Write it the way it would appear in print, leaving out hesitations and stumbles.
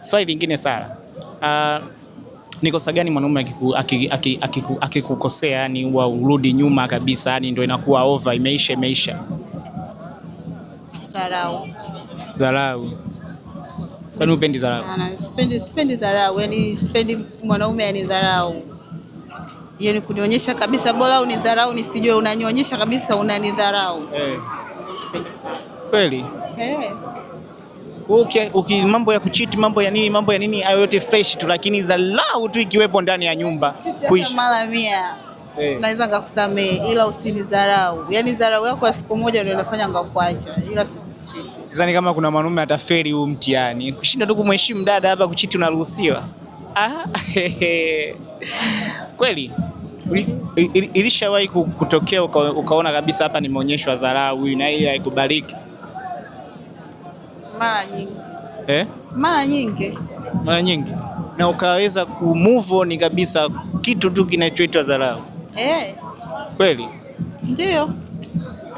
Swali lingine Sara. Ni kosa gani mwanaume akikukosea yani huwa urudi nyuma kabisa yani ndio inakuwa over imeisha? Dharau. Dharau. Kwani upendi dharau? Sipendi dharau. Yani sipendi mwanaume anidharau. Yani kunionyesha kabisa bora unidharau nisijue unanionyesha kabisa unanidharau. Sipendi sana. Kweli? Okay, mambo ya kucheat, mambo ya nini hayo yote fresh tu, lakini dharau tu ikiwepo ndani ya nyumba kuishi mara 100 naweza ngakusamee, ila usinidharau. Yani dharau yako ya siku moja ndio inafanya ngakuacha, ila sikucheat. Sidhani kama kuna mwanaume atafeli huu mtihani. Kushinda tu kumheshimu dada hapa, kucheat unaruhusiwa. Kweli? Ilishawahi kutokea ukaona kabisa hapa nimeonyeshwa dharau na ile haikubaliki? Mara nyingi. Mara nyingi. Na ukaweza kumove on kabisa kitu tu kinachoitwa dharau? Eh. Kweli? Ndio.